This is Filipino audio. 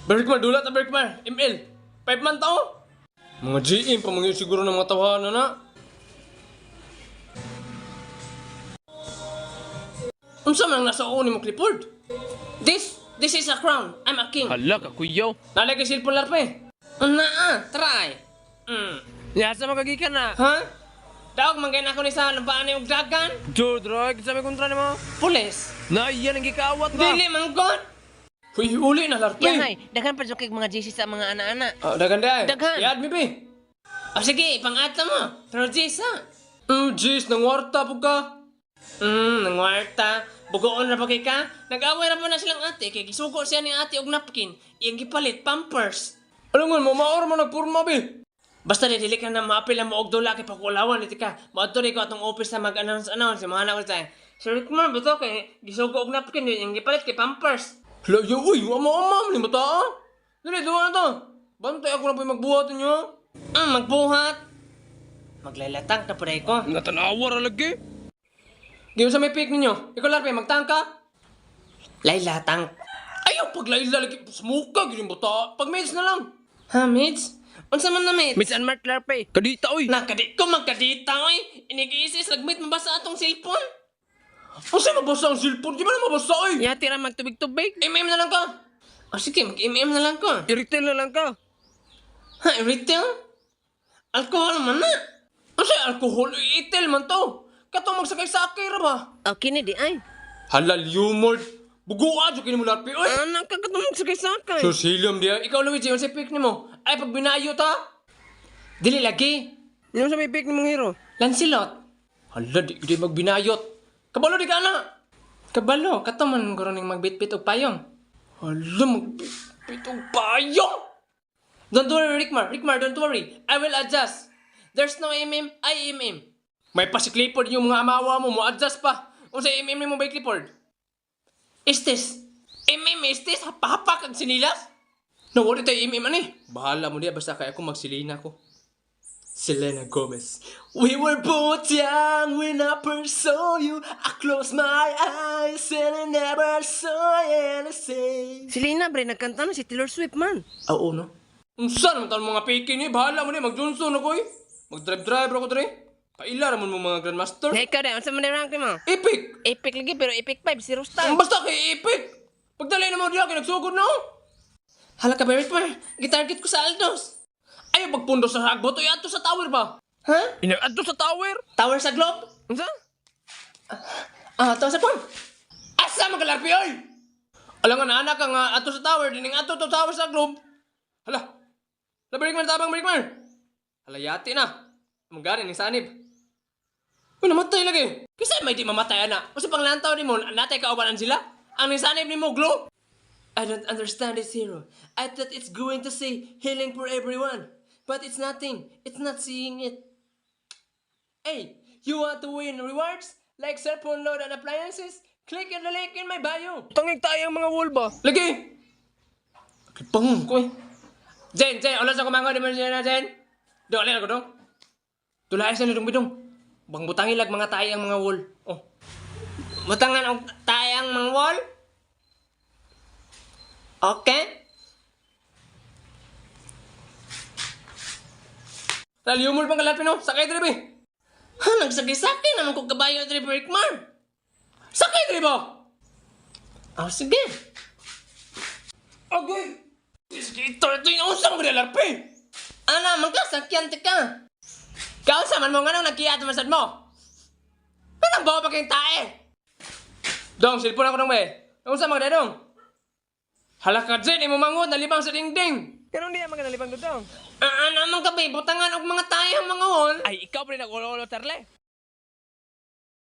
Berkmar, dulat na Berkmar. ML. 5 man tao. Mga GM, pamangyo siguro ng mga tawanan na. Unsa man ang nasa uuni mo, Clifford? This is a crown. I'm a king. Hala ka kuyaw. Nalagay silpon larpe. Try. Yasa magagikan na. Ha? Daog manggay na ako ni sa nabaan yung dagan. Jod, Roy, sabi kontra ni mo. Pulis. Na iyan ang gikaawat ba? Dili man god. Huy, uli na larpe. Yahay, daghan pa kay mga JC sa mga ana-ana. Dagan day. Daghan. Iad mi be. Sige, pang-ata mo. Pero Jisa. Jis, nangwarta po ka. Nangwarta. Bugoon na pa kay ka. Nag-away na po na silang ate. Kaya gisugo siya ni ate og napkin. Iyang gipalit, pampers. Alam mo, mamaor mo nagpurma be. Basta dili ka na maapil ang moog dola kay pagkulawan iti ka. Maadto ko atong office na mag-announce si mga anak ko tayo. Sir Rickman, bato kay gisugo og napkin iyang gipalit kay pampers. Hala, uy, ama ni mata. Dili, duwa na to. Bantay ako na po magbuhat ninyo. Magbuhat. Maglalatang ka pa ko. Natanawar lagi. Gawin sa may pick ninyo. Ikaw larpe, magtangka. Laylatang. Ayaw, pag layla lagi. Smuka, ganyan bata. Pag maids na lang. Ha, maids? Unsa man na maids? Miss Anmart Larpe. Kadita oy. Nakadit ko magkadita, oy. Inigiisis, lagmit mabasa atong cellphone. Unsa mabasa ang cellphone? Di ba na mabasa, oy? Ya tira magtubig-tubig. MM na lang ka. Sige, mag-MM na lang ka. I-retail na lang ka. Ha, retail? Alcohol man na. Unsa alcohol? Itel man to. Katong magsakay-sakay ra ba? Okay ni di ay. Halal humor. Buguan jud kini mo larpi, oy. Anak ka katong sakay-sakay. So silom dia. Ikaw Luigi, yung sa pick nimo. Ay pag binayo ta. Dili lagi. Yung sa may pick ni mong hero. Lancelot. Hala, di magbinayot. Kabalo di ka na. Kabalo, kato man guro ning magbitbit og payong. Hala, magbitbit og payong. Don't worry, Rickmar. Rickmar, don't worry. I will adjust. There's no MM, I MM. May pa si Clifford yung mga amawa mo adjust pa. Kung sa MM ni mo ba Clifford? Estes. MM estes, hapa-hapa kag sinilas. Nawari tayo MM ani. Bahala mo niya, basta kaya ako magsilina ko. Selena Gomez. We were both young when I first saw you. I closed my eyes and I never saw anything. Si Lina bre nagkanta na si Taylor Swift man. Oo, no? Unsa naman taon mga piki ni? Bahala mo niya, mag-Johnson ako eh. Mag-drive ako dre. Paila naman mo mga Grandmaster. Hey ka daw, unsa man rank mo? Epic! Epic lagi pero Epic 5 zero star. Basta kay Epic! Pagdali na mo diya, kay nagsugod na ako. Hala ka, Barrett Mar. Gitarget ko sa Aldos. Ayaw magpundo sa hagbot o yato sa tower ba? Ha? Inaadto sa tower. Tower sa globe? Unsa? Tower sa pang. Asa magalarpi, oy! Alam nga na anak ka nga ato sa tower, dining ato to tower sa globe. Hala. Balik man, tabang balik man. Hala, yati na. Magarin ni Sanib. Uy, namatay lagi. Kasi may di mamatay na. Kasi pang lantaw ni mo, natay kaubanan sila. Ang ni Sanib ni mo, glow. I don't understand this hero. I thought it's going to say healing for everyone. But it's nothing. It's not seeing it. Hey, you want to win rewards? Like cell phone load and appliances? Click the link in my bio. Tangig tayo ang mga wall ba? Lagi! Pangung ko eh. Jen, ulas ako mga di mo na Jen. Dole ako dong. Tulay sa nidong bidong. Bang butangin lag mga tayang mga wall. Oh. Butangan og tayang mga wall. Okay? Talyumol pang kalapin no? Sakay dribi. Ha, nagsakay-sakay naman kong kabayo dribi Rickmar. Sakay dribi. Sige. Okay. Ito yung usang marilarpi. Ana, magkasakyan ka. Kausa man mo nga nang nagkiyat masad mo. Anong bawa pa kayong tae? Dong, silpon ako dong be. Kausa magdadong. Halaka dyan, imumangod, nalibang sa dingding. Pero hindi naman ka nalipang dudong. Naman ka be, butangan og mga tae ang mga wall. Ay, ikaw pa rin nag-ulo-ulo, Tarle.